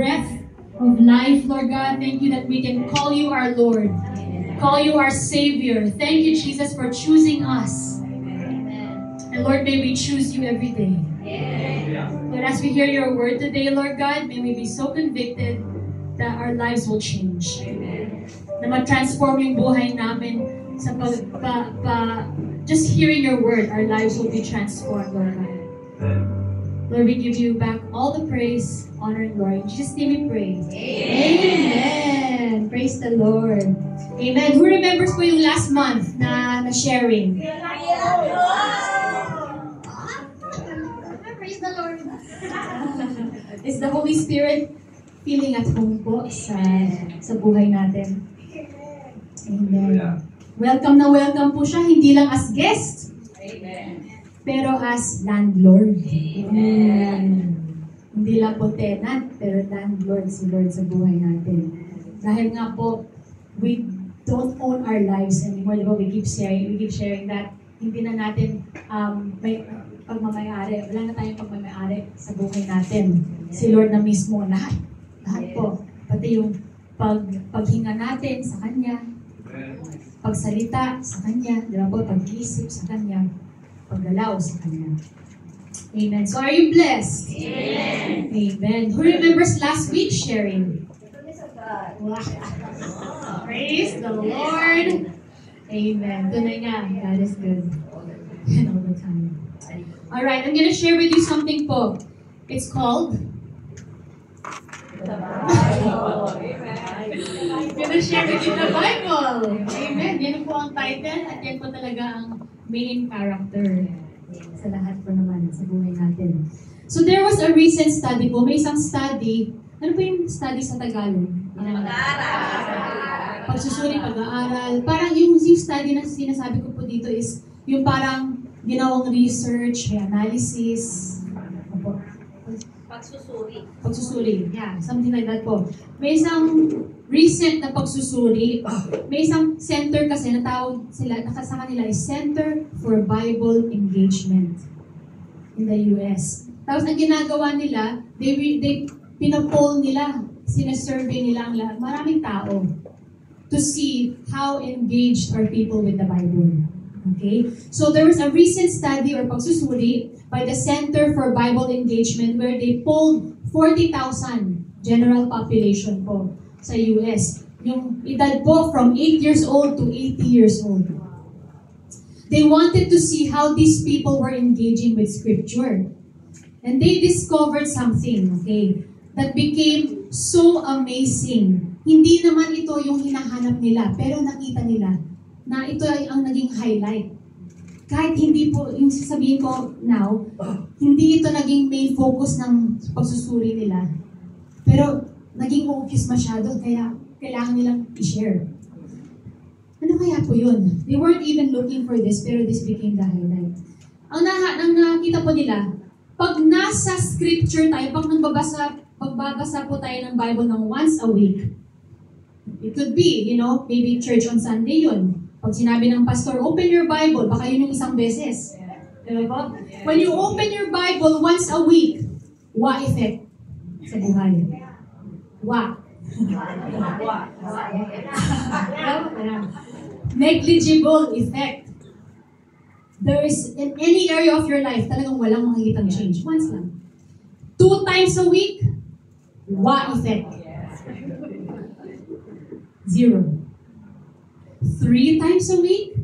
breath of life, Lord God. Thank you that we can call you our Lord, call you our Savior. Thank you, Jesus, for choosing us. And Lord, may we choose you every day. Lord, as we hear your word today, Lord God, may we be so convicted that our lives will change. Na ma-transform yung buhay namin sa just hearing your word, our lives will be transformed, Lord God. Lord, we give you back all the praise, honor, and glory. In Jesus' name we pray. Amen. Praise the Lord. Amen. Who remembers po yung last month na sharing? Praise the Lord. Is the Holy Spirit feeling at home po sa buhay natin? Amen. Welcome na welcome po siya, hindi lang as guest. Amen. Pero as landlord. Amen. Hindi lang po tenant, pero landlord si Lord sa buhay natin. Dahil nga po, we don't own our lives anymore. Diba? We keep sharing that. Hindi na natin may pagmamayari. Wala na tayong pagmamayari sa buhay natin. Si Lord na mismo, lahat. Lahat po. Pati yung paghinga natin sa Kanya, pagsalita sa Kanya, diba po? Pag-iisip sa Kanya, paggalaw sa Kanya. Amen. So are you blessed? Amen. Amen. Who remembers last week sharing? Wow. Praise the Lord. Amen. Tunay nga. God is good. And all the time. Alright, I'm gonna share with you something po. It's called the Bible. I'm gonna share with you the Bible. Amen. Yan po ang title at yan po talaga ang main character sa lahat po naman sa buhay natin. So there was a recent study po. May isang study. Ano po yung study sa Tagalog? Pag-aaral. Pagsusuri, pag-aaral. Parang yung study na sinasabi ko po dito is yung parang ginawang research, may analysis. Pagsusuri. Pagsusuri. Yeah, something like that po. May isang recent na pagsusuri. May isang center kasi na tawag sila, sa kanila is Center for Bible Engagement in the US. Tapos ang ginagawa nila, they pinapoll nila, sinasurvey nila ang lahat, maraming tao to see how engaged are people with the Bible. Okay? So there was a recent study or pagsusuri by the Center for Bible Engagement where they polled 40,000 general population po sa US. Yung edad po from 8 years old to 80 years old. They wanted to see how these people were engaging with Scripture. And they discovered something, okay, that became so amazing. Hindi naman ito yung hinahanap nila, pero nakita nila na ito ay ang naging highlight. Kahit hindi po, yung sasabihin ko now, hindi ito naging main focus ng pagsusuri nila. Pero naging obvious masyado, kaya kailangan nilang i-share. Ano kaya po yun? They weren't even looking for this, pero this became the highlight. Ang nakita po nila, pag nasa scripture tayo, pag pagbabasa po tayo ng Bible ng once a week, it could be, maybe church on Sunday yun. Pag sinabi ng pastor, open your Bible, baka yun yung isang beses. Diba po? When you open your Bible once a week, what effect sa buhay? What? Negligible effect. There is, in any area of your life, talagang walang makikitang change. Once lang. 2 times a week, what effect? 0. 3 times a week?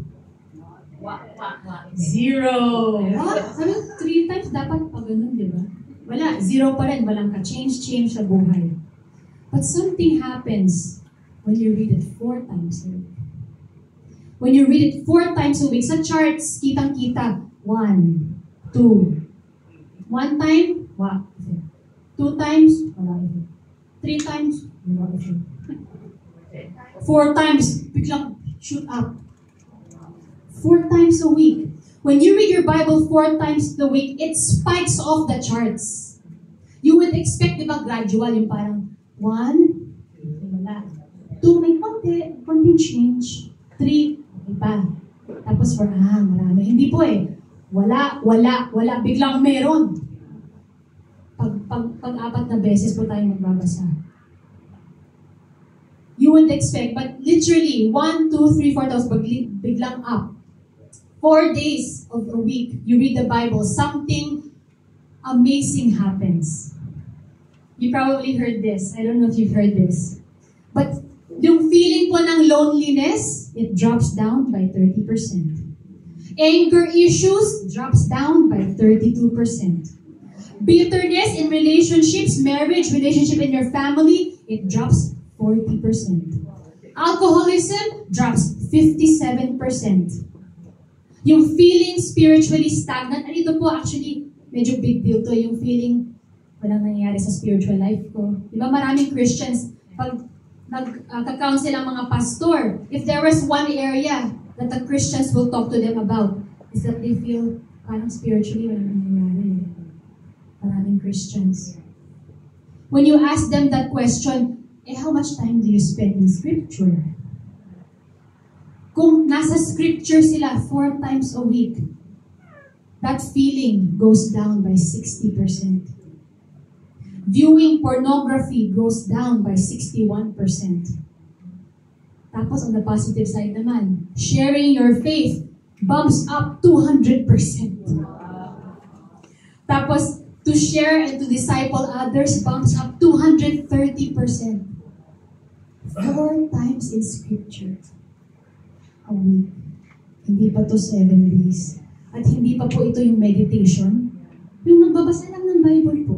0. What? Sabi, 3 times dapat pag ganun, di ba? Wala. 0 pa rin. Walang ka-change sa buhay. But something happens when you read it 4 times a week. When you read it 4 times a week, sa charts, kitang-kita. 1, 2. 1 time, wow. 2 times, wala effect. 3 times, wala effect. 4 times, biglang shoot up. 4 times a week. When you read your Bible 4 times a week, it spikes off the charts. You would expect, di ba, gradual, yung parang 1, wala. 2, may konting change. 3, iba. Tapos marami. Hindi po eh. Wala. Biglang meron. pag-apat na beses po tayo magbabasa. You would expect, but literally, 1, 2, 3, 4, tapos biglang up. 4 days of a week, you read the Bible, something amazing happens. You probably heard this. I don't know if you've heard this. But yung feeling po ng loneliness, it drops down by 30%. Anger issues drops down by 32%. Bitterness in relationships, marriage, relationship in your family, it drops 40%. Alcoholism drops 57%. Yung feeling spiritually stagnant, and ito po actually, medyo big deal to, yung feeling walang nangyayari sa spiritual life ko. Diba maraming Christians, pag nagka-counsel ang mga pastor, if there was one area that the Christians will talk to them about, is that they feel parang spiritually walang nangyayari. Maraming Christians. When you ask them that question, how much time do you spend in Scripture? Kung nasa Scripture sila 4 times a week, that feeling goes down by 60%. Viewing pornography goes down by 61%. Tapos on the positive side naman, sharing your faith bumps up 200%. Tapos to share and to disciple others bumps up 230%. 4 times in Scripture a week. Hindi pa to 7 days. At hindi pa po ito yung meditation. Yung nagbabasa lang ng Bible po.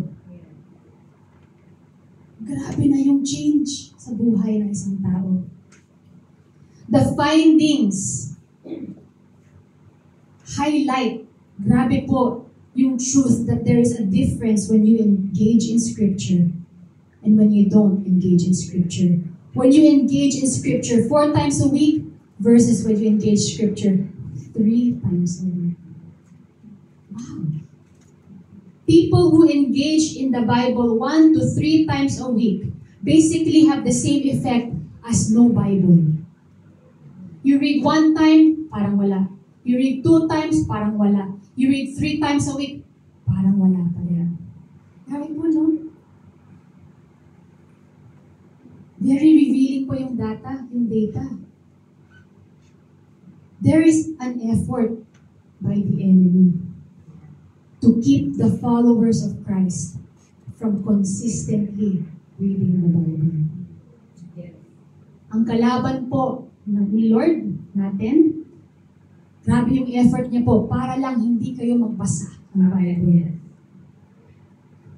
Grabe na yung change sa buhay ng isang tao. The findings highlight, grabe po, yung truth that there is a difference when you engage in Scripture and when you don't engage in Scripture. When you engage in Scripture 4 times a week versus when you engage Scripture 3 times a week. Wow. People who engage in the Bible 1 to 3 times a week basically have the same effect as no Bible. You read 1 time, parang wala. You read 2 times, parang wala. You read 3 times a week, parang wala pa rin. Grabe po, no? Very revealing po yung data. There is an effort by the enemy to keep the followers of Christ from consistently reading the Bible. Ang kalaban po ni Lord natin, grabe yung effort niya po para lang hindi kayo magbasa ng Bible.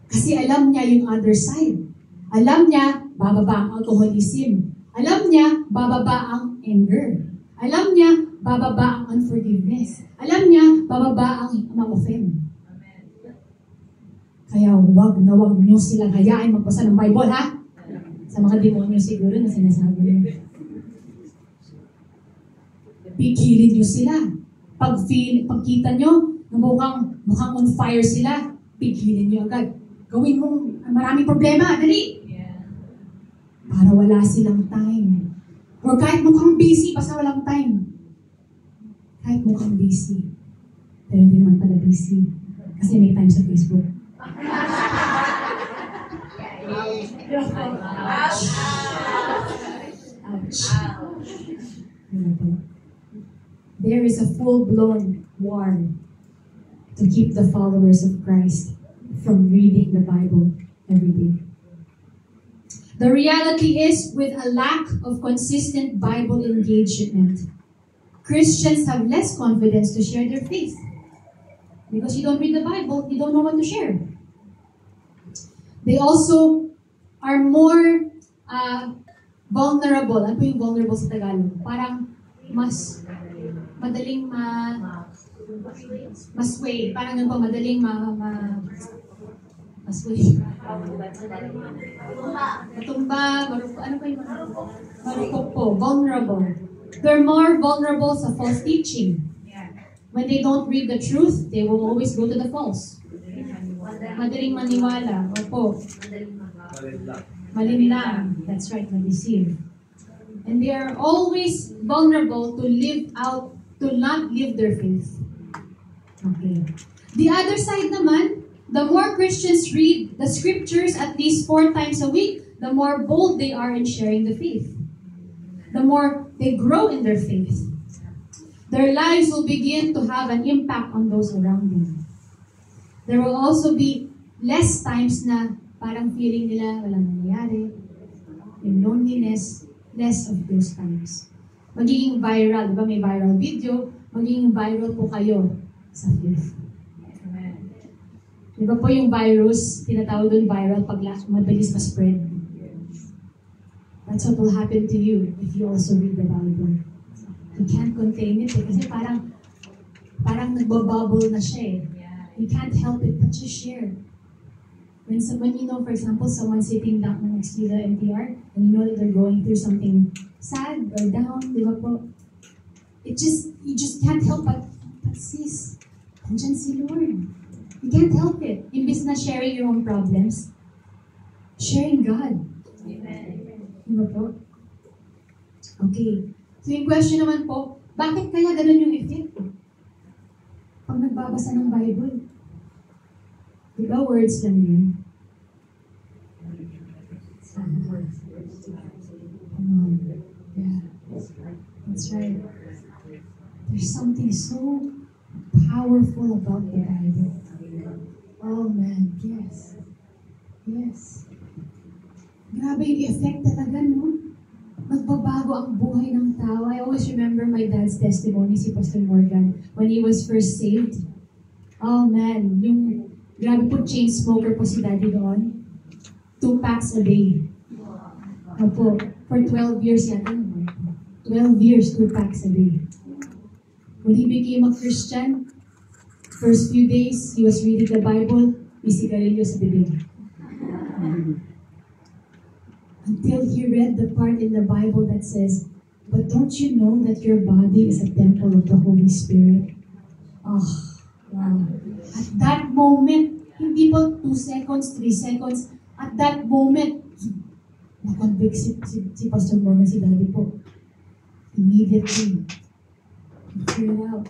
Kasi alam niya yung other side. Alam niya, bababa ang alcoholism. Alam niya, bababa ang anger. Alam niya, bababa ang unforgiveness. Alam niya, bababa ang ma-offend. Kaya wag nyo silang hayaan magbasa ng Bible, ha? Sa mga demonyo siguro na sinasabi nyo. Pigilin nyo sila. Pagkita nyo na mukhang on fire sila, pigilin nyo agad. Gawin mong maraming problema, dali. Para wala silang time. Or kahit mukhang busy, basta walang time. Kahit mukhang busy. Pero hindi naman pala busy. Kasi may time sa Facebook. Ouch. Ouch. There is a full-blown war to keep the followers of Christ from reading the Bible every day. The reality is, with a lack of consistent Bible engagement, Christians have less confidence to share their faith. Because you don't read the Bible, you don't know what to share. They also are more vulnerable. Ano po yung vulnerable sa Tagalog? Parang mas madaling masway. Parang ganun pa, madaling masway. Matumba, marupok. Ano pa yung marupok po? Vulnerable. They're more vulnerable sa false teaching. When they don't read the truth, they will always go to the false. Madaling maniwala. Opo. Malinlang. That's right, ma-deceive. And they are always vulnerable to not live their faith. Okay. The other side naman, The more Christians read the scriptures at least 4 times a week, the more bold they are in sharing the faith. The more they grow in their faith. Their lives will begin to have an impact on those around them. There will also be less times na parang feeling nila walang nangyayari, yung loneliness, less of those times. Magiging viral, di ba may viral video, magiging viral po kayo sa faith. Di ba po yung virus, tinatawag doon viral pag madalis ma-spread. That's what will happen to you if you also read the Bible. You can't contain it kasi parang nagbabubble na siya eh. You can't help it but just share. When you know, for example, someone sitting down next to the NPR and you know that they're going through something sad or down, di ba po? You just can't help but sis, andyan si Lord. You can't help it. Imbis na sharing your own problems, sharing God. Amen. Diba po? Okay. So yung question naman po, bakit kaya ganun yung effect? Pag nagbabasa ng Bible. Diba words lang yun? Yeah. That's right. There's something so powerful about the Bible. Oh man, yes. Yes. Grabe yung effect talaga, no? Magbabago ang buhay ng tao. I always remember my dad's testimony, si Pastor Morgan, when he was first saved. Oh man, yung grabe po chain smoker po si daddy doon. 2 packs a day. Opo, for 12 years yata. 12 years, 2 packs a day. When he became a Christian, first few days, he was reading the Bible, may sigarilyo sa bibig. Until he read the part in the Bible that says, but don't you know that your body is a temple of the Holy Spirit? Oh, wow. At that moment, hindi po 2 seconds, 3 seconds, at that moment, na-convict si Pastor Morgan, si Daddy po. Immediately, he cleared out.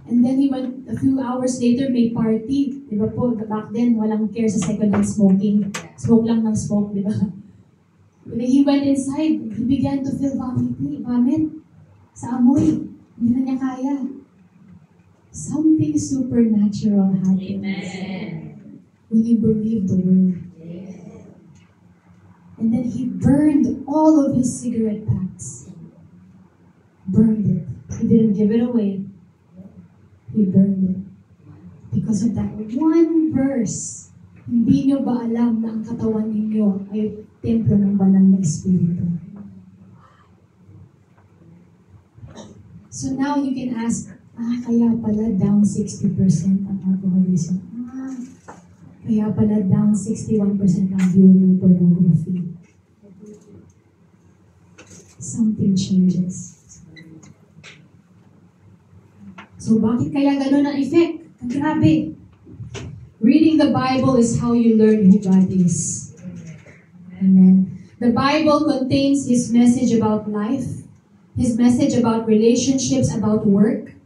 And then he went, a few hours later, may party. Di ba po, back then, walang care sa second-hand smoking. Smoke lang ng smoke, di ba? When he went inside, he began to feel vomit sa amoy. Hindi na niya kaya. Something supernatural happens. Amen. When you believe the word. And then he burned all of his cigarette packs. Burned it. He didn't give it away. He burned it. Because of that one verse, hindi nyo ba alam na ang katawan ninyo ay templo ng banal na Espiritu? So now you can ask, kaya pala down 60% ang alcoholism. Kaya pala down 61% ang view ng pornography. Something changes. So bakit kaya gano'n ang effect? Ang grabe. Reading the Bible is how you learn who God is. Amen. The Bible contains His message about life, His message about relationships, about work.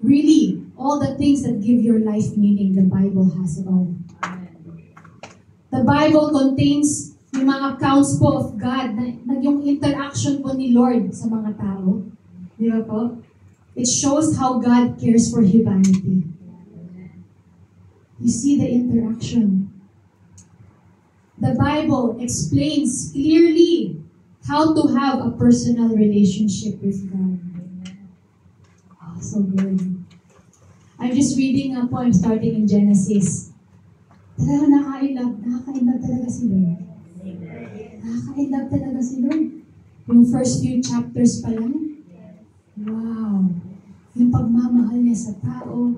Really, all the things that give your life meaning, the Bible has it all. The Bible contains yung mga accounts po of God, na yung interaction po ni Lord sa mga tao. Di ba po? It shows how God cares for humanity. You see the interaction. The Bible explains clearly how to have a personal relationship with God. Oh, so good. I'm just reading po, I'm starting in Genesis. Talaga nakaka-inlove talaga si Lord. Nakaka-inlove talaga si Lord. Yung first few chapters pa lang. Wow. Yung pagmamahal niya sa tao,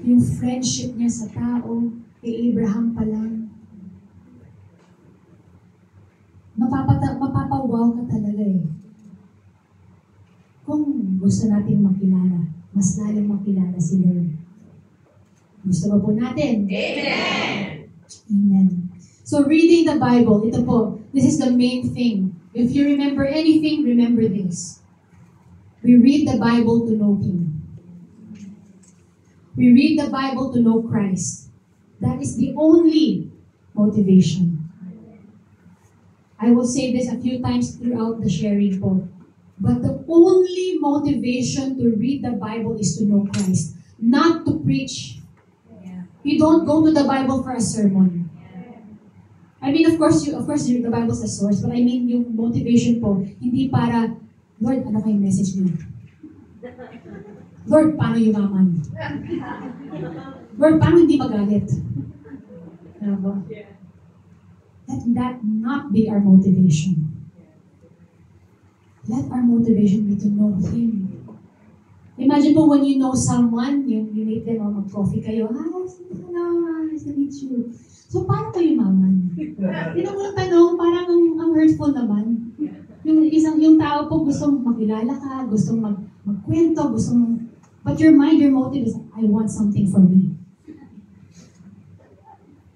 yung friendship niya sa tao, kay Abraham pa lang. Mapapawaw ka talaga eh. Kung gusto natin makilala, mas lalong makilala si Lord. Gusto ba po natin? Amen! Amen. So reading the Bible, ito po, this is the main thing. If you remember anything, remember this. We read the Bible to know Him. We read the Bible to know Christ. That is the only motivation. I will say this a few times throughout the sharing po. But the only motivation to read the Bible is to know Christ, not to preach. You don't go to the Bible for a sermon. I mean, of course, the Bible's a source, but I mean, yung motivation po, hindi para, Lord, ano kayong message niyo? Lord, paano yumaman? Lord, paano hindi magalit? Ano ba? Let that not be our motivation. Let our motivation be to know Him. Imagine po when you know someone, you meet them or mag-coffee kayo, hello, nice to meet you. So, paano kayo yumaman? Yun ang unang tanong, parang ang hurtful naman. Yung tao po gustong makilala ka, gustong magkwento, but your motive is, I want something for me.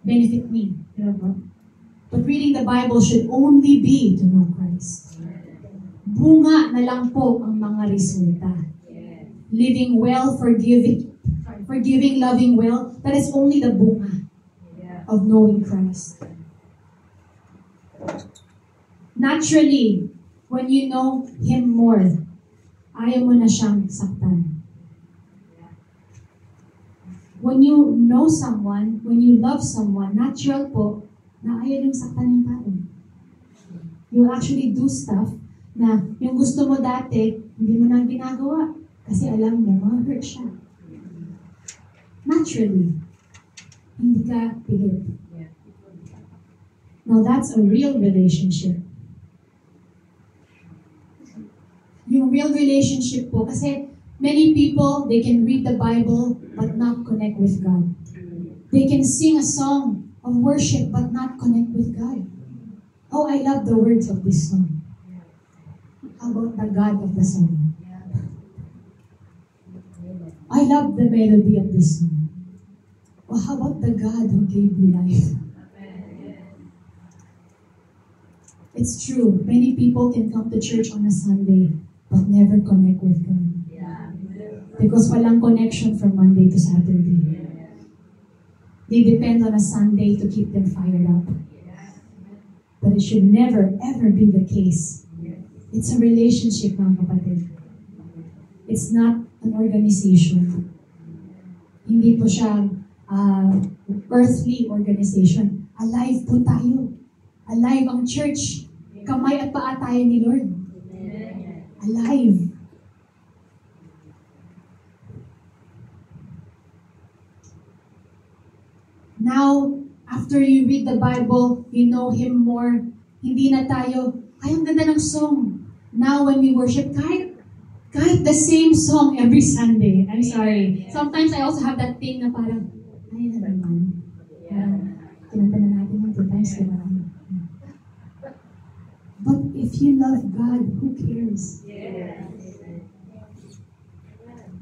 Benefit me. You know ba? But reading the Bible should only be to know Christ. Bunga na lang po ang mga resulta. Living well, forgiving, loving well, that is only the bunga of knowing Christ. Naturally, when you know Him more, ayaw mo na siyang saktan. When you know someone, when you love someone, natural po, na ayaw yung saktan yung tao. You actually do stuff na yung gusto mo dati, hindi mo na ginagawa. Kasi alam mo, ma-hurt siya. Naturally. Hindi ka pilit. Now, that's a real relationship. Yung real relationship po, kasi many people, they can read the Bible but not connect with God. They can sing a song of worship but not connect with God. Oh, I love the words of this song. How about the God of the song? I love the melody of this song. Well, how about the God who gave you life? It's true. Many people can come to church on a Sunday but never connect with God. Because walang connection from Monday to Saturday. They depend on a Sunday to keep them fired up. But it should never, ever be the case. It's a relationship, mga kapatid. It's not an organization. Hindi po siya earthly organization. Alive po tayo. Alive ang church. Kamay at paa tayo ni Lord. Alive. Now, after you read the Bible, you know Him more. Hindi na tayo, ay, ang ganda ng song. Now, when we worship, kahit the same song every Sunday. I'm sorry. Sometimes I also have that thing na parang, ay, na naman. Kinanta na natin yung 2 times. But if you love God, who cares?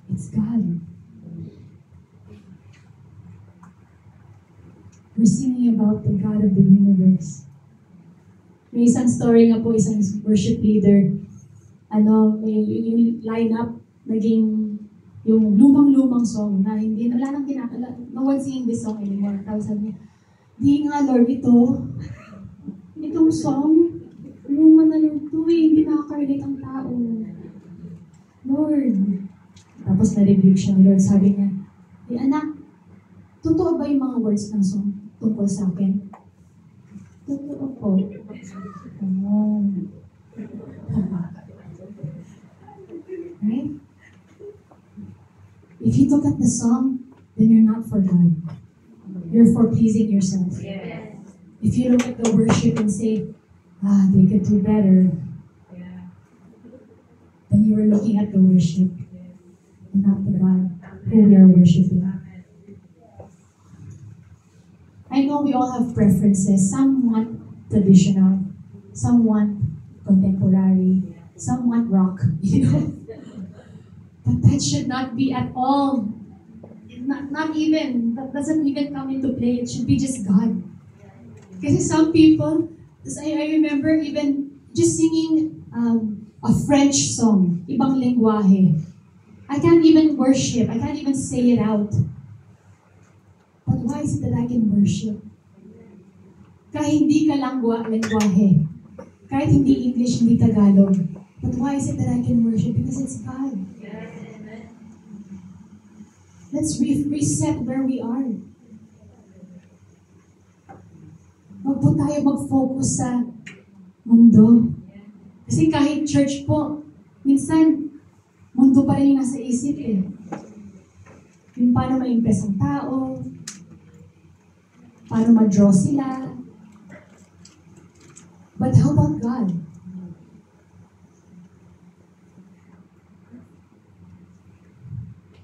It's God. We're singing about the God of the universe. May isang story nga po, isang worship leader. Yung line-up, naging yung lumang-lumang song na hindi, wala nang kinakala. No one singing this song anymore. Tapos sabi niya, di nga Lord, itong song, luma na Lord to hindi nakaka-relate ang tao. Lord. Tapos na-rebuke siya ni Lord. Sabi niya, anak, totoo ba yung mga words ng song tungkol sa akin? Totoo po. Right? If you look at the song, then you're not for God. You're for pleasing yourself. Yes. If you look at the worship and say, they could do better, then you are looking at the worship and not the God who we are worshiping. I know we all have preferences. Some want traditional, some want contemporary, some want rock, But that should not be at all, not even, that doesn't even come into play. It should be just God. Because some people, I remember even just singing a French song, ibang lengguwahe. I can't even worship. I can't even say it out. But why is it that I can worship? Kahit hindi ka lengguwahe. Kahit hindi English, hindi Tagalog. But why is it that I can worship? Because it's God. Let's reset where we are. Huwag po tayo mag-focus sa mundo. Kasi kahit church po, minsan, mundo pa rin yung nasa isip eh. Yung paano ma-impress ang tao, paano ma-draw sila. But how about God?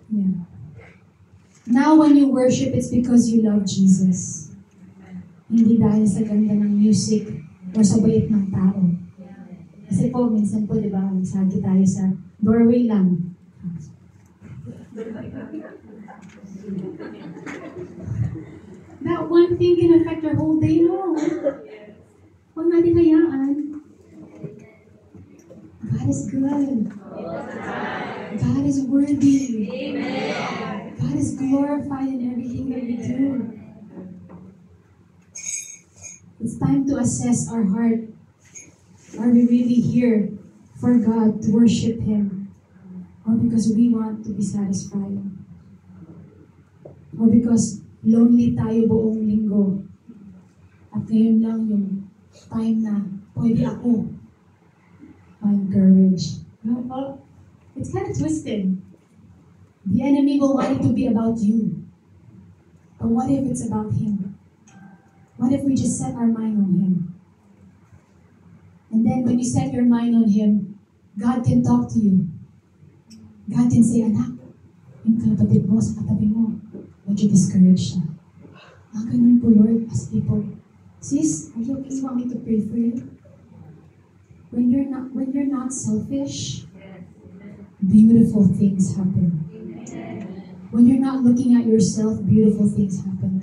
Yeah. Now when you worship, it's because you love Jesus. Hindi dahil sa ganda ng music o sa bait ng tao. Kasi po, minsan po, di ba, magsagi tayo sa doorway lang. That one thing can affect our whole day, no? Huwag natin hayaan. God is good. God is worthy. God is glorified in everything that we do. It's time to assess our heart. Are we really here for God to worship Him? Or because we want to be satisfied? Or because lonely tayo buong linggo at ngayon lang yung time na pwede ako ma-encourage. No? It's kind of twisted. The enemy will want it to be about you. But what if it's about Him? What if we just set our mind on Him? And then when you set your mind on Him, God can talk to you. God can say, anak, yung kapatid mo sa katabi mo, medyo discouraged siya. Ganun po, Lord, as people. Sis, are you okay? You want me to pray for you? When you're not selfish, beautiful things happen. When you're not looking at yourself, beautiful things happen.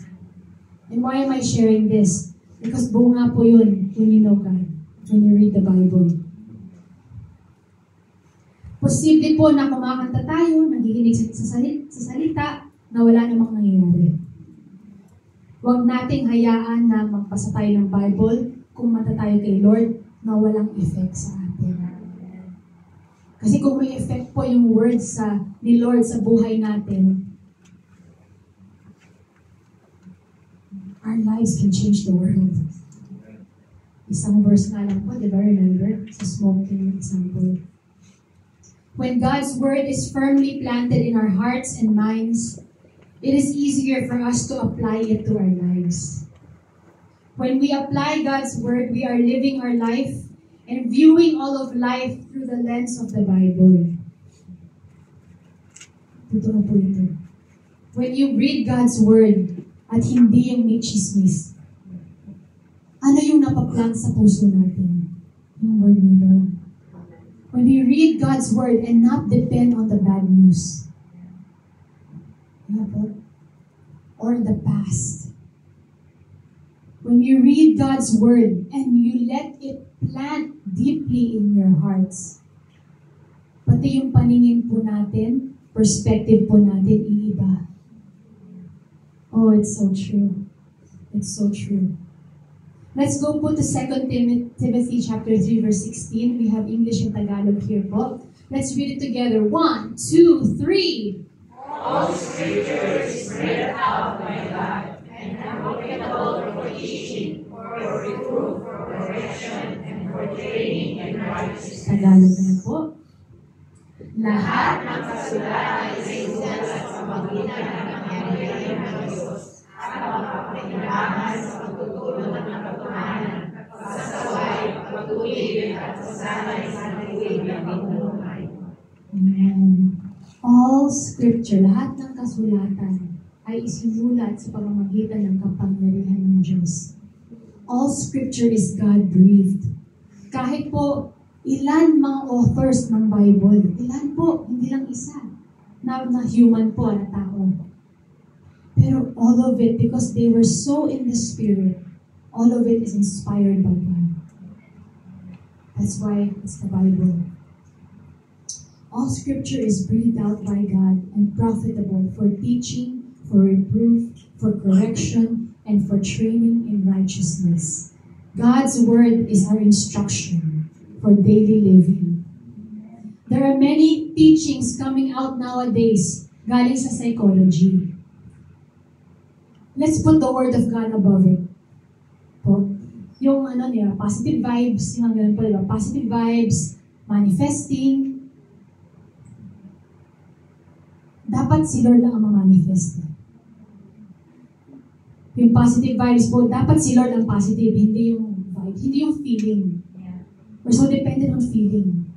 And why am I sharing this? Because buo nga po yun when you know God, when you read the Bible. Posible po na kumakanta tayo, nagiginig sa salita, na wala namang nangyayari. Huwag nating hayaan na magpasa tayo ng Bible kung mata tayo kay Lord na walang effect sa atin. Kasi kung may effect po yung words ni Lord sa buhay natin, our lives can change the world. Isang verse nga lang po, di ba? Remember? Sa smoking example. When God's word is firmly planted in our hearts and minds, it is easier for us to apply it to our lives. When we apply God's word, we are living our life and viewing all of life through the lens of the Bible. Totoo po ito. When you read God's word at hindi yung may chismis, ano yung napaplant sa puso natin? Yung word ni Lord. When we read God's word and not depend on the bad news. Or the past. When you read God's word and you let it plant deeply in your hearts, pati yung paningin po natin, perspective po natin, iiba. Oh, it's so true. It's so true. Let's go po to 2 Timothy chapter 3, verse 16. We have English and Tagalog here po. Let's read it together. 1, 2, 3. All Scripture is breathed out by God and profitable for teaching, for reproof, for correction, and for training in righteousness. Tagalog na po. Lahat ng kasulatan ay sinulat sa pagitan ng kapangyarihan ng Diyos at mapapakinabangan sa pagtuturo ng katotohanan, pasasaway, pagtuwid at pasanay sa tuwid ng pamumuhay. Amen. All Scripture, lahat ng kasulatan ay isinulat sa pamamagitan ng kapangyarihan ng Diyos. All Scripture is God-breathed. Kahit po ilan mga authors ng Bible, ilan po, hindi lang isa, na human po, na tao. Pero all of it, because they were so in the Spirit, all of it is inspired by God. That's why it's the Bible. All scripture is breathed out by God and profitable for teaching, for reproof, for correction, and for training in righteousness. God's word is our instruction for daily living. There are many teachings coming out nowadays galing sa psychology. Let's put the word of God above it. Po. Yung positive vibes, yung ganun po, diba? Positive vibes, manifesting. Dapat si Lord lang ang ma-manifest. Yung positive vibes po, dapat si Lord ang positive, hindi yung vibe, hindi yung feeling. We're so dependent on feeling.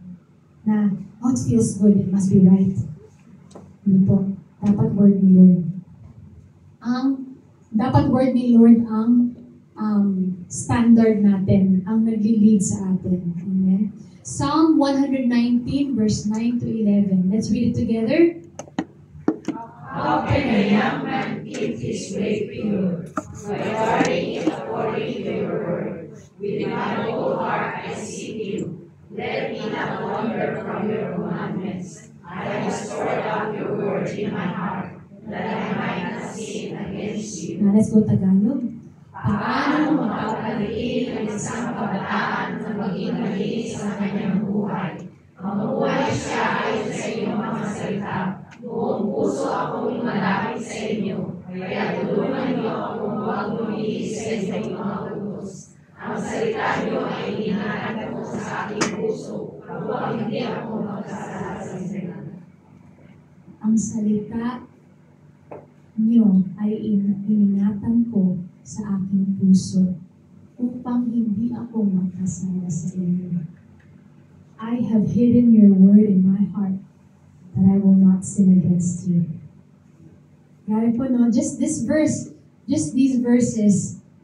Na, it feels good, it must be right. Hindi po. Dapat word ni Lord. Dapat word ni Lord ang standard natin, ang nagli-lead sa atin. Amen? Psalm 119, verse 9 to 11. Let's read it together. How can a young man keep his way pure? By guarding it according to your word. With my whole heart I seek you. Let me not wander from your commandments. I have stored up your word in my heart, that I might not sin against you. Now let's go Tagalog. Paano mapapaliin ang isang kabataan na maging malinis sa kanyang buhay? Mamuhay siya ayon sa iyong mga salita. Buong puso akong malapit sa inyo, kaya tulungan niyo akong huwag lumihis sa inyong mga utos. Ang salita niyo ay hinahanap ko sa aking puso, upang hindi ako magkasala sa inyo. Ang salita niyo ay iningatan ko sa aking puso, upang hindi ako magkasala sa inyo. I have hidden your word in my heart, that I will not sin against you. Grabe po, no? Just these verses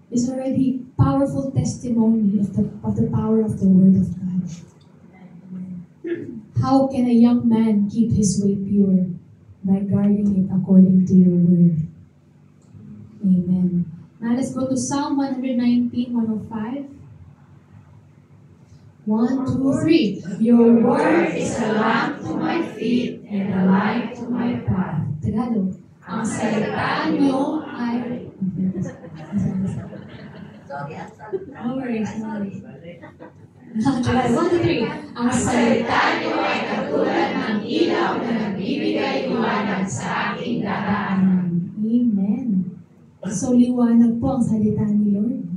is already powerful testimony of the power of the Word of God. How can a young man keep his way pure? By guarding it according to your word. Amen. Now let's go to Psalm 119, 105. 1, 2, 3. Your word is a lamp to my feet and a light to my path. Tagalog. Ang salita niyo ay... No worries, no worries. Tagalog. 1, 2, 3. Ang salita niyo ay katulad ng ilaw na nagbibigay liwanag sa aking daraanan. Amen. So liwanag po ang salita ni Lord.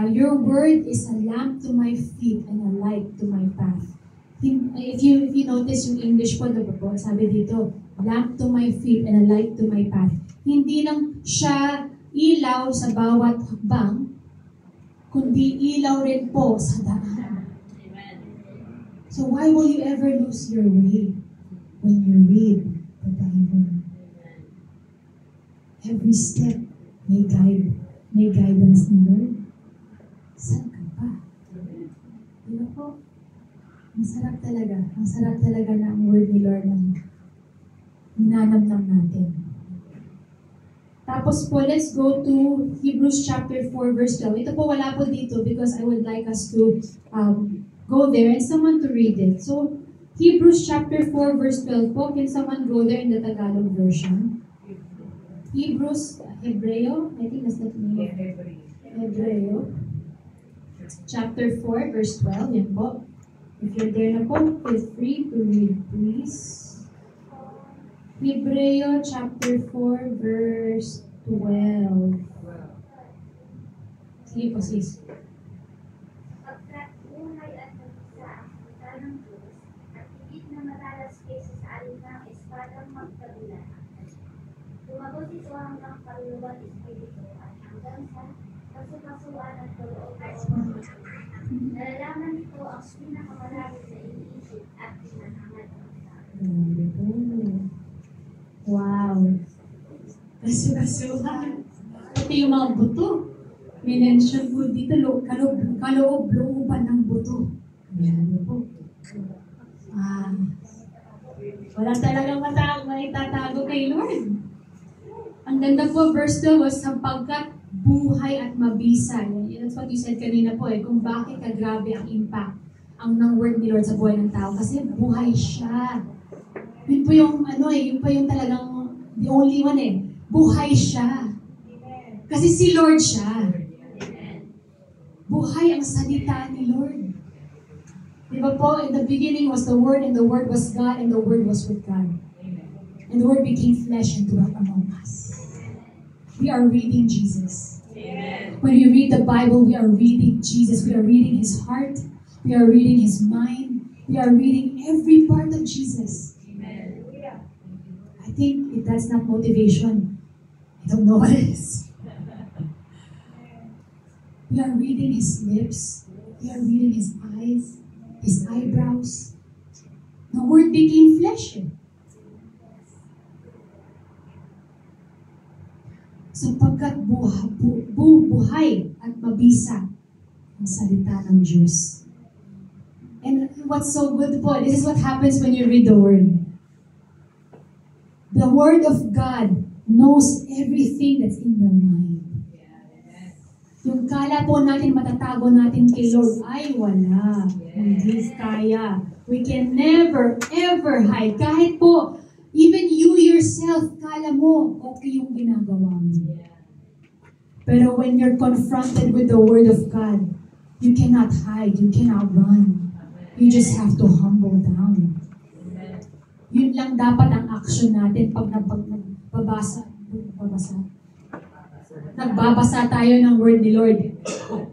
Your word is a lamp to my feet and a light to my path. If you notice yung English po, sabi dito, lamp to my feet and a light to my path. Hindi lang siya ilaw sa bawat hakbang, kundi ilaw rin po sa daan. So why will you ever lose your way when you read the Bible? Every step may guidance ni Lord. Saan ka pa? Di ba po? Ang sarap talaga. Ang sarap talaga na ang word ni Lord ang ninanamnam natin. Tapos po, let's go to Hebrews chapter 4, verse 12. Ito po, wala po dito because I would like us to go there and someone to read it. So, Hebrews chapter 4, verse 12 po. Can someone go there in the Tagalog version? Hebrews, Hebreo? I think that's the name. Hebreo. Chapter 4, verse 12. Yan po. If you're there na po, feel free to read, please. Hebreo chapter 4, verse 12. Sige po, sis. Pagkat buhay at nagisa ang salita ng Diyos, at higit na matalas kaysa sa alinang espadang magkabilaan. Tumagot ito hanggang kaluluwan espiritu at hanggang sa kasukasuan at kaloob-loob. Nalalaman nito ang pinakamalapit sa iniisip at pinanghangad ng tao. Wow. Kasu-kasuhan. Ito yung mga buto. Minention po dito, kaloob-looban ng buto. Ayan po. Wala talagang maitatago kay Lord. Ang ganda po, verse 2 was sapagkat buhay at mabisa. That's what you said kanina po kung bakit kagrabe ang impact ang ng word ni Lord sa buhay ng tao kasi buhay siya. Yun po yung yun pa yung talagang the only one Buhay siya. Kasi si Lord siya. Buhay ang salita ni Lord. Di ba po, in the beginning was the Word, and the Word was God, and the Word was with God. And the Word became flesh and dwelt among us. We are reading Jesus. When we read the Bible, we are reading Jesus. We are reading His heart. We are reading His mind. We are reading every part of Jesus. I think if that's not motivation, I don't know what it is. We are reading His lips. We are reading His eyes, His eyebrows. The Word became flesh. Sapagkat buhay at mabisa ang salita ng Diyos. And what's so good po, this is what happens when you read the Word. The Word of God knows everything that's in your mind. Yung kala po natin matatago natin kay Lord, ay wala. Hindi kaya. We can never, ever hide. Kahit po, even you yourself, kala mo, okay yung ginagawa mo. Pero when you're confronted with the Word of God, you cannot hide, you cannot run. You just have to humble down. Yun lang dapat ang action natin pag nagbabasa tayo ng word ni Lord.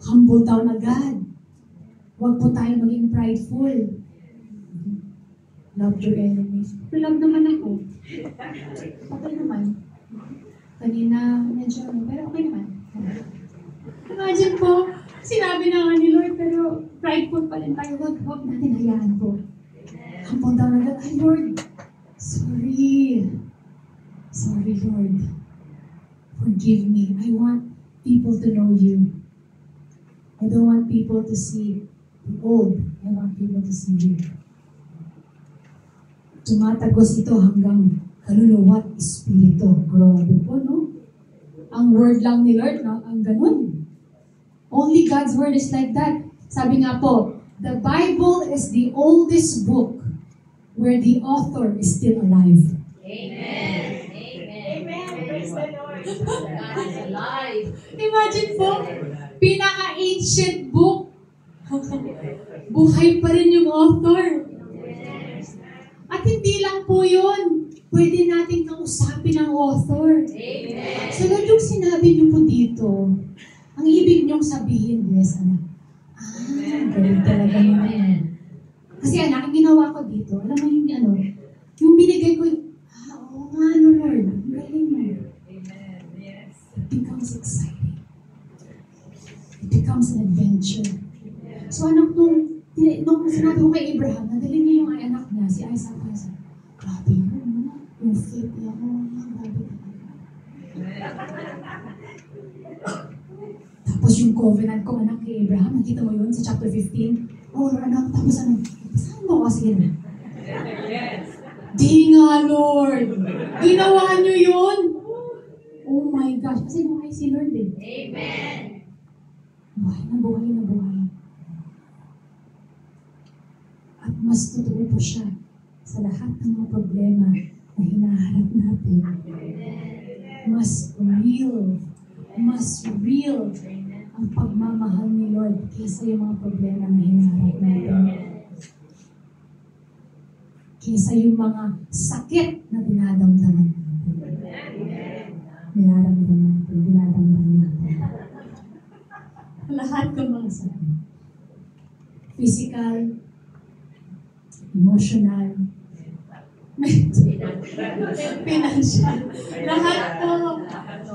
Humble down agad. Huwag po tayo maging prideful. Love your enemies. Love naman ako. Okay naman. Kanina, medyo pero okay naman. Imagine po, sinabi na nga ni Lord, pero prideful pa rin tayo. Huwag natin hayaan po. Humble down agad. Ay, Lord, sorry. Sorry, Lord. Forgive me. I want people to know you. I don't want people to see the old. I want people to see you. Tumatagos ito hanggang kaluluwa't espiritu. Grabe po, no? Ang word lang ni Lord, no? Ang ganun. Only God's word is like that. Sabi nga po, the Bible is the oldest book where the author is still alive. Amen. Amen. Praise the Lord. God is alive. Imagine po, pinaka-ancient book. Buhay pa rin yung author. At hindi lang po yun. Pwede natin kausapin ang author. Amen. So, Lord, yung sinabi niyo po dito, ang ibig niyong sabihin, yes, anak. Galing talaga naman. Kasi anak, ang ginawa ko dito, alam mo yung yung binigay ko oo nga, Lord, ang galing mo. Amen. Yes. It becomes exciting. It becomes an adventure. So anak, nung sinabi ko kay Abraham, nadali niya yung anak niya, si Isaac. Grabe yun, yung faith niya, grabe talaga. Tapos yung covenant ko, anak, kay Abraham, nakita mo yun sa chapter 15? Anak, tapos saan mo kasi yun? Yes. Di nga, Lord! Ginawa niyo yun! Oh my gosh, kasi buhay si Lord eh. Amen. Buhay na buhay na buhay. At mas totoo po siya sa lahat ng mga problema na hinaharap natin. Mas real ang pagmamahal ni Lord kaysa yung mga problema na hinaharap natin. Kaysa yung mga sakit na dinadamdaman natin. Dinadamdaman natin. Lahat ng mga sakit. Physical, emotional, financial. Lahat po,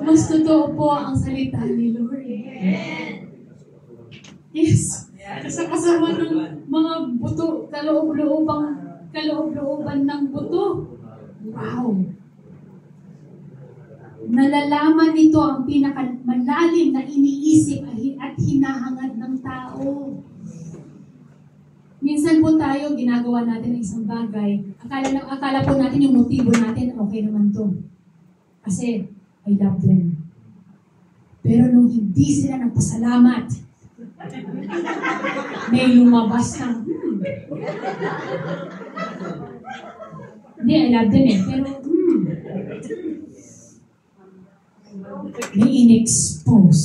mas totoo po ang salita ni Lord. Yes. Sa kasama ng mga buto, kaloob-looban ng buto. Wow! Nalalaman nito ang pinakamalalim na iniisip at hinahangad ng tao. Minsan po tayo, ginagawa natin ng isang bagay, akala po natin yung motibo natin, okay naman to. Kasi, I love them. Pero nung hindi sila nagpasalamat, may lumabas ng, Hindi, I love them eh. Pero, may in-expose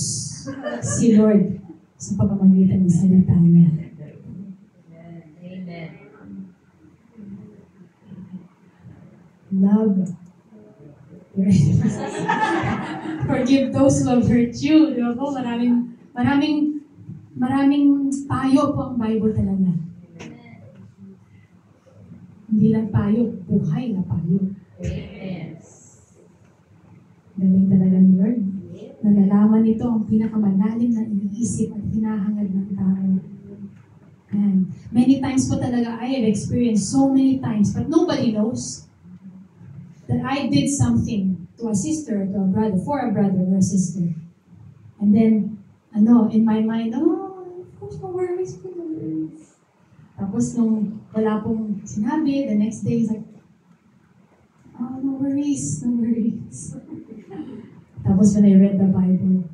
si Lord sa pamamagitan ng salita niya. Amen. Love your enemies. Forgive those who have hurt you. Di ba po? Maraming payo po ang Bible talaga. Hindi lang payo, buhay na payo. Amen. Galing talaga ni Lord. Nalalaman nito ang pinakamalalim na iniisip at hinahangad ng tao. And many times po talaga I have experienced so many times, but nobody knows that I did something to a sister, to a brother, for a brother or a sister. And then, in my mind, of course, no worries, no worries. Tapos nung wala pong sinabi, the next day, he's like, oh, no worries, no worries. Tapos when I read the Bible,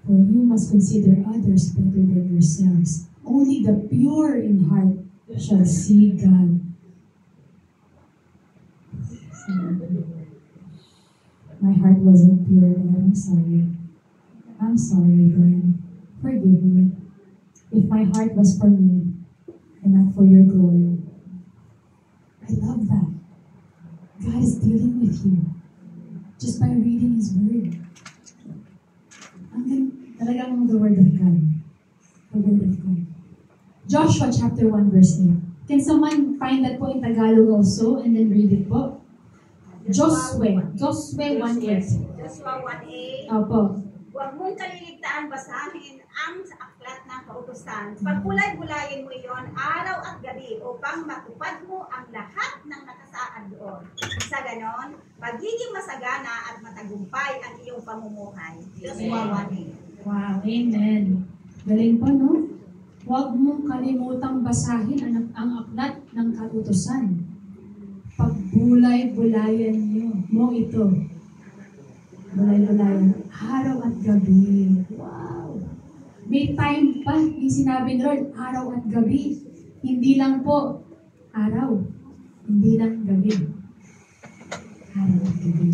for you must consider others better than yourselves. Only the pure in heart shall see God. My heart wasn't pure, but I'm sorry. I'm sorry, God. Forgive me. If my heart was for me and not for your glory. I love that. God is dealing with you just by reading His Word. Talagang the Word of God. The Word of God. Joshua chapter 1 verse 8. Can someone find that po in Tagalog also and then read it po? Joshua 1:8. Joshua 1:8. Opo. Huwag mong kaliligtaan basahin ang sa aklat ng kautusan. Pagkulay-bulayin mo iyon araw at gabi upang matupad mo ang lahat ng nakasaad doon. Sa ganon, magiging masagana at matagumpay ang iyong pamumuhay. Joshua 1:8. Wow, amen. Galing po, no? Huwag mong kalimutang basahin ang aklat ng kautusan. Pagbulay-bulayan mo ito. Bulay-bulayan. Araw at gabi. Wow! May time pa yung sinabi ni Lord, araw at gabi. Hindi lang po araw. Hindi lang gabi. Araw at gabi.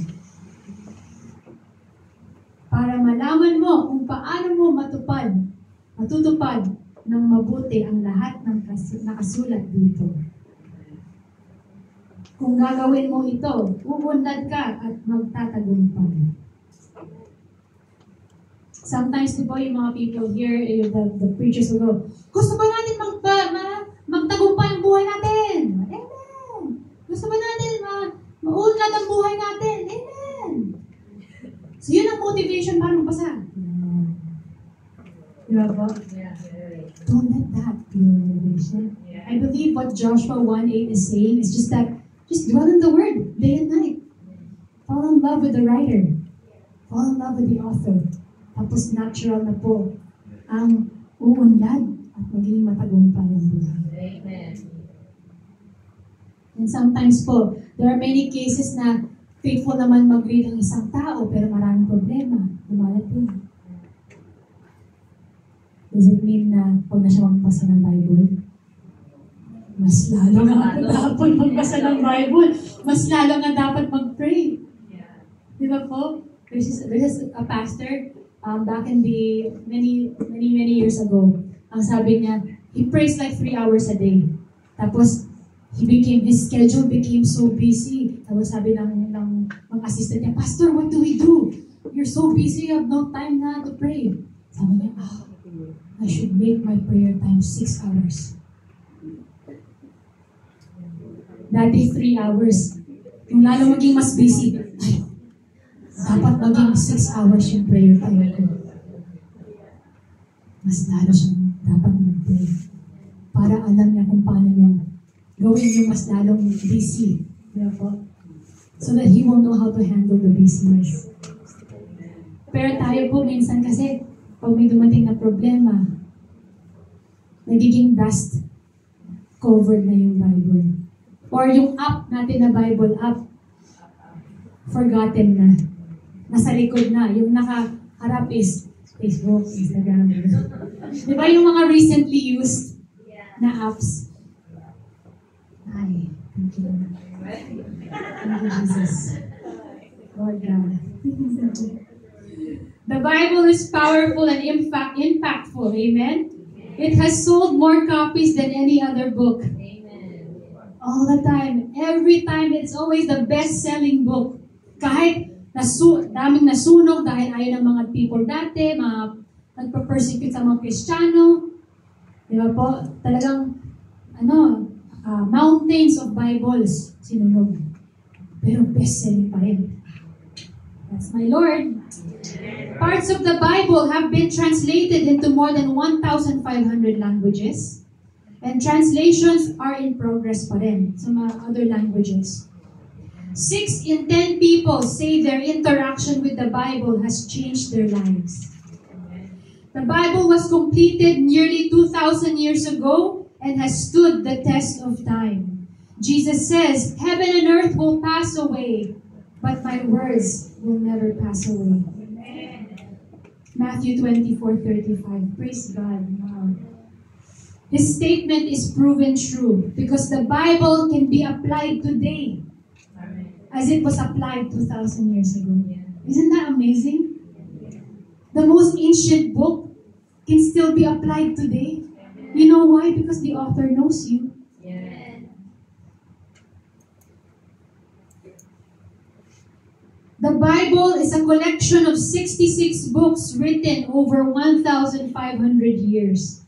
Para malaman mo kung paano mo matutupad ng mabuti ang lahat ng nakasulat dito. Kung gagawin mo ito, uunlad ka at magtatagumpay. Sometimes, di ba, yung mga people here, the preachers will go, gusto ba natin magtagumpay ang buhay natin? Amen! Gusto ba natin maunlad ang buhay natin? Amen! So, yun ang motivation para magbasa. Di ba po? Don't let that be your motivation. I believe what Joshua 1:8 is saying is just that, just dwell in the Word, day and night. Fall in love with the writer. Fall in love with the author. Tapos natural na po ang uunlad at maging matagumpay ang buhay. Amen. And sometimes po, there are many cases na faithful naman mag-read ang isang tao pero maraming problema. Dumalating. Does it mean na pag na siya magbasa ng Bible, mas lalo nga dapat magbasa ng Bible, mas lalo nga dapat mag-pray? Di ba po? There's a pastor back in the many years ago. Ang sabi niya, he prays like 3 hours a day. Tapos, his schedule became so busy. Tapos sabi ng assistant niya, Pastor, what do we do? You're so busy, you have no time na to pray. Sabi niya, I should make my prayer time 6 hours. Dati 3 hours. Yung lalo maging mas busy, dapat maging 6 hours yung prayer time ko. Mas lalo siyang dapat mag-pray. Para alam niya kung paano niya gawin yung mas lalong busy. Therefore, so that he will know how to handle the business. Pero tayo po minsan kasi, pag may dumating na problema, nagiging dust covered na yung Bible. Or yung app natin na Bible app, forgotten na. Nasa likod na. Yung nakaharap is Facebook, Instagram. Di ba yung mga recently used? na apps. Ay, thank you. Thank you, Jesus. Lord God. The Bible is powerful and impactful. Amen? It has sold more copies than any other book. All the time. Every time, it's always the best-selling book. Kahit daming nasunog dahil ayaw ng mga people dati, mga nagpa-persecute sa mga Kristiyano. Di ba po? Talagang, mountains of Bibles sinunog. Pero best-selling pa rin. That's my Lord. Parts of the Bible have been translated into more than 1,500 languages. And translations are in progress pa rin sa mga other languages. 6 in 10 people say their interaction with the Bible has changed their lives. The Bible was completed nearly 2,000 years ago and has stood the test of time. Jesus says, "Heaven and earth will pass away, but my words will never pass away." Matthew 24:35. Praise God. Wow. His statement is proven true because the Bible can be applied today as it was applied 2,000 years ago. Isn't that amazing? The most ancient book can still be applied today. You know why? Because the author knows you. The Bible is a collection of 66 books written over 1,500 years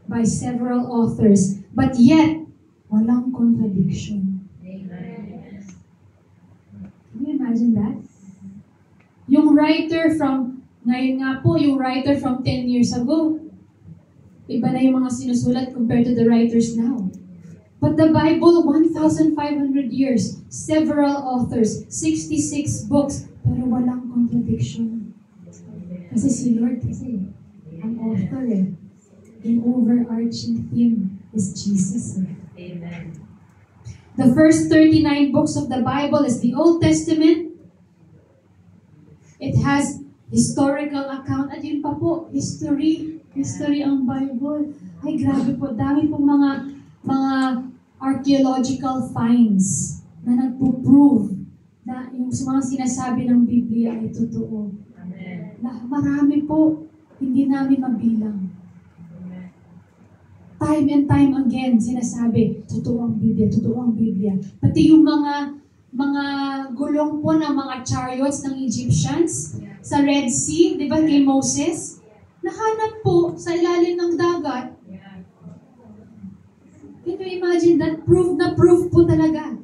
by several authors, but yet, walang contradiction. Can you imagine that? Yung writer from, ngayon nga po, yung writer from 10 years ago, iba na yung mga sinusulat compared to the writers now. But the Bible, 1,500 years, several authors, 66 books, pero walang contradiction. Kasi si Lord, ang author Yung overarching theme is Jesus. Amen. The first 39 books of the Bible is the Old Testament. It has historical account. At yun pa po, history. History ang Bible. Ay, grabe po. Dami pong mga archaeological finds na nagpo-prove na yung mga sinasabi ng Biblia ay totoo. Amen. Marami po. Hindi namin mabilang. Time and time again, sinasabi, totoo ang Biblia, totoo ang Biblia. Pati yung mga gulong po ng mga chariots ng Egyptians sa Red Sea, di ba, kay Moses, nahanap po sa ilalim ng dagat. Can you imagine that? Proof na proof po talaga.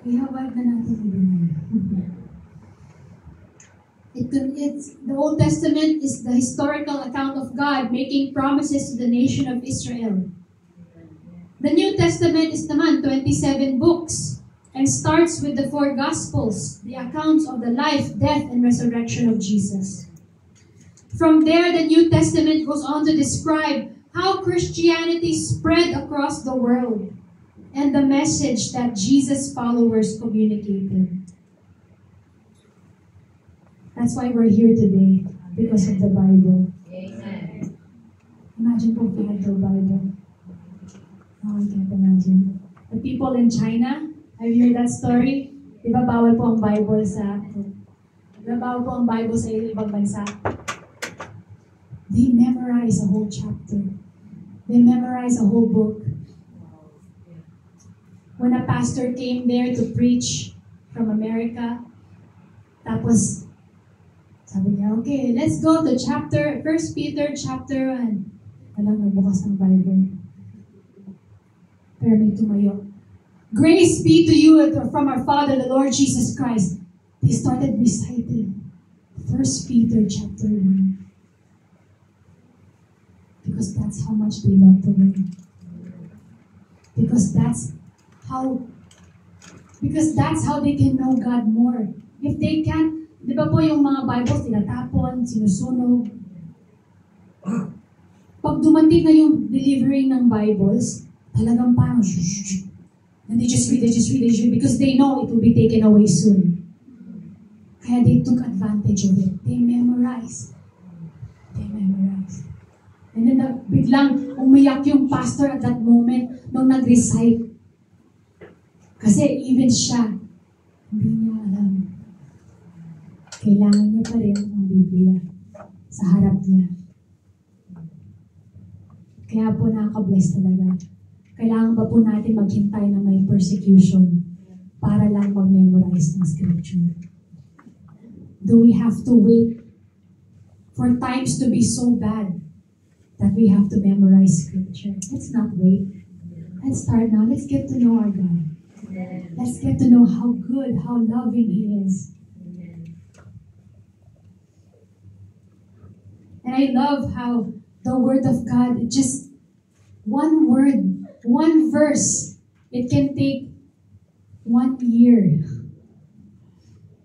Kaya wag na natin ibigay. The Old Testament is the historical account of God making promises to the nation of Israel. The New Testament is naman 27 books and starts with the 4 Gospels, the accounts of the life, death, and resurrection of Jesus. From there, the New Testament goes on to describe how Christianity spread across the world and the message that Jesus' followers communicated. That's why we're here today, because of the Bible. Amen. Imagine po if we had the Bible. Oh, I can't imagine. The people in China, have you heard that story? Di ba bawal po ang Bible sa ibang bansa? They memorize a whole chapter. They memorize a whole book. When a pastor came there to preach from America, tapos sabi niya, okay, let's go to 1 Peter chapter 1. Alam, nagbukas ng Bible. Pero may tumayo. Grace be to you from our Father, the Lord Jesus Christ. They started reciting 1 Peter chapter 1. Because that's how much they love the Word. Because that's how they can know God more. If they can't, di ba po yung mga Bibles, tinatapon, sinusunog. Pag dumating na yung delivering ng Bibles, talagang parang shh. And they just read, because they know it will be taken away soon. Kaya they took advantage of it. They memorized. And then biglang umiyak yung pastor at that moment nung nag-recite. Kasi even siya, hindi niya alam. Kailangan niya pa rin ang Biblia sa harap niya. Kaya po nakaka-bless talaga. Kailangan ba po natin maghintay na may persecution para lang mag-memorize ng scripture? Do we have to wait for times to be so bad that we have to memorize scripture? Let's not wait. Let's start now. Let's get to know our God. Let's get to know how good, how loving He is. And I love how the Word of God, just one word, one verse, it can take 1 year.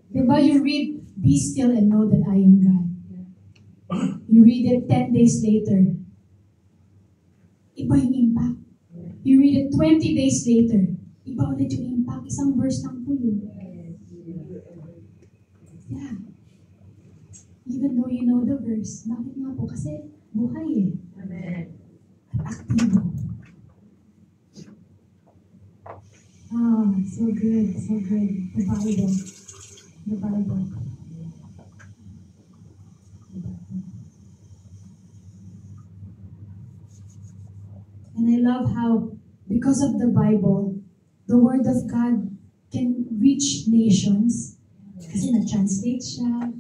Diba you read, "Be still and know that I am God." You read it 10 days later. Iba yung impact. You read it 20 days later. Iba ulit yung impact. Isang verse lang po yun. Yeah. Even though you know the verse. Bakit nga po? Kasi buhay eh. Amen. At aktibo. Ah, so good, so good. The Bible. The Bible. And I love how, because of the Bible, the Word of God can reach nations. Kasi na-translate siya.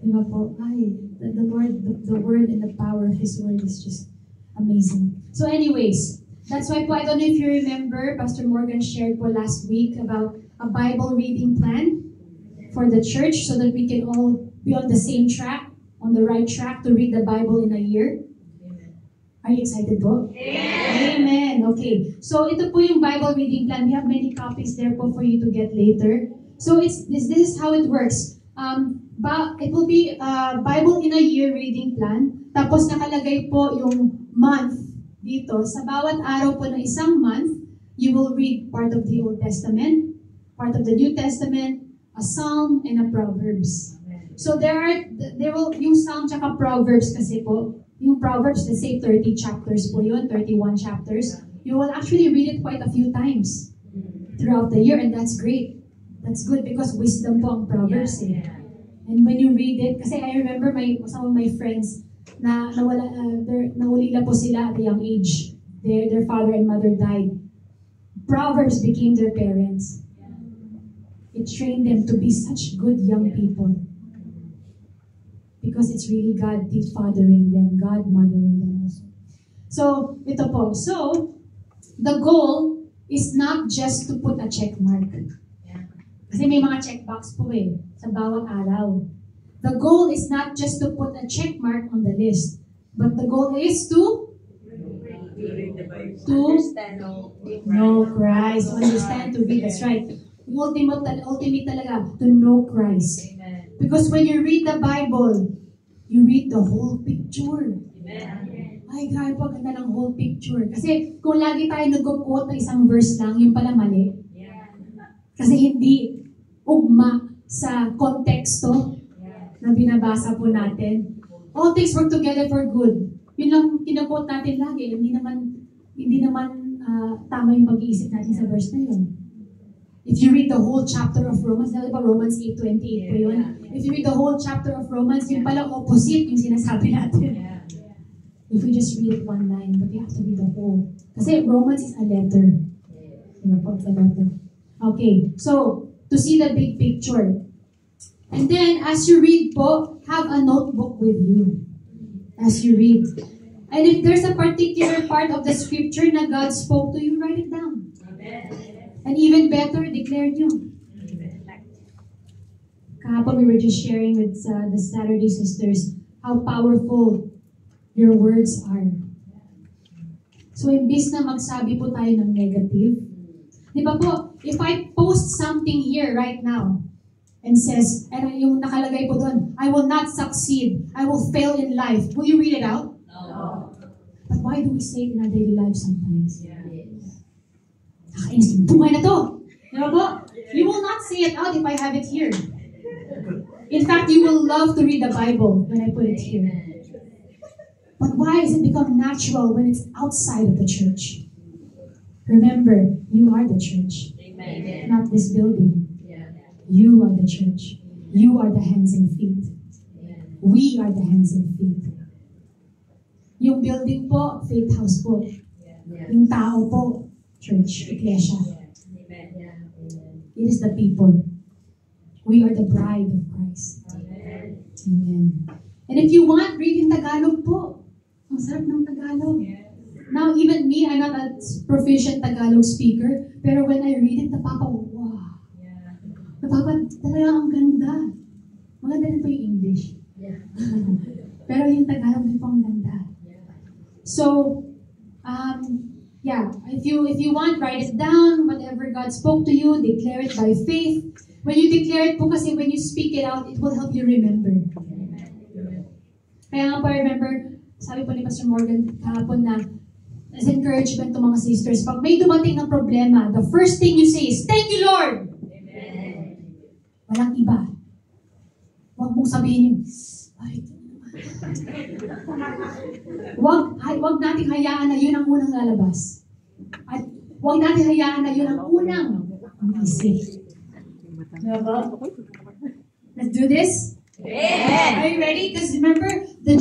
Diba po? Ay, the Word and the power of His Word is just amazing. So anyways, that's why po, I don't know if you remember, Pastor Morgan shared po last week about a Bible reading plan for the church so that we can all be on the same track, on the right track to read the Bible in a year. Are you excited po? Amen. Okay. So ito po yung Bible reading plan. We have many copies there po for you to get later. So this is how it works. It will be Bible in a year reading plan. Tapos nakalagay po yung month dito. Sa bawat araw po ng isang month, you will read part of the Old Testament, part of the New Testament, a Psalm, and a Proverbs. So there will yung Psalm tsaka Proverbs kasi po, yung Proverbs, let's say 30 chapters po yun, 31 chapters. You will actually read it quite a few times throughout the year, and that's great. That's good because wisdom po ang Proverbs eh. And when you read it, kasi I remember some of my friends na nawalila po sila at a young age. Their father and mother died. Proverbs became their parents. It trained them to be such good young people. Because it's really God fathering them, God mothering them also. So, ito po. So, the goal is not just to put a check mark. Kasi may mga checkbox po eh, sa bawat araw. The goal is not just to put a check mark on the list, but the goal is to know Christ. Understand, to read. That's right. Ultimate talaga, to know Christ. Because when you read the Bible, you read the whole picture. Ay, grabe po, ganda ng whole picture. Kasi kung lagi tayo nag-quote ng isang verse lang, yung pala mali. Kasi hindi ugma sa konteksto na binabasa po natin. All things work together for good. Yun lang kinaquote natin lagi. Hindi naman tama yung pag-iisip natin sa verse na yun. If you read the whole chapter of Romans, dahil ba Romans 8:28 po yun? If you read the whole chapter of Romans, yung pala opposite yung sinasabi natin. If we just read it one line, but you have to read the whole. Kasi Romans is a letter. Diba po, it's a letter. Okay, so, to see the big picture. And then, as you read po, have a notebook with you. As you read. And if there's a particular part of the scripture na God spoke to you, write it down. And even better, declare nyo. Kahapon we were just sharing with the Saturday sisters how powerful your words are. So, imbis na magsabi po tayo ng negative, di ba po, if I post something here right now and says, and yung nakalagay po doon, I will not succeed, I will fail in life, will you read it out? No. But why do we say it in our daily life sometimes? Nakainis, bungay na to. Diba po? You will not say it out if I have it here. In fact, you will love to read the Bible when I put it here. But why has it become natural when it's outside of the church? Remember, you are the church, Amen. not this building. Yeah. You are the church. You are the hands and feet. Yeah. We are the hands and feet. Yung building po, faith house po. Yeah. Yung tao po, church, iglesia. Amen. Yeah. Amen. It is the people. We are the bride of Christ. Amen. Amen. And if you want, read in Tagalog po. Ang sarap ng Tagalog. Now, even me, I'm not a proficient Tagalog speaker, pero when I read it, wow. Yeah. Talaga ang ganda. Maganda rin po yung English. Yeah. Pero yung Tagalog din po ang ganda. Yeah. So, yeah, if you want, write it down. Whatever God spoke to you, declare it by faith. When you declare it po kasi, when you speak it out, it will help you remember. Kaya nga po, remember, sabi po ni Pastor Morgan kahapon na, as encouragement to mga sisters, pag may dumating na problema, the first thing you say is, "Thank you, Lord!" Amen. Walang iba. Huwag mong sabihin yung, Huwag nating hayaan na yun ang unang lalabas. At huwag natin hayaan na yun ang unang isip. Diba? Let's do this? Amen. Are you ready? Because remember,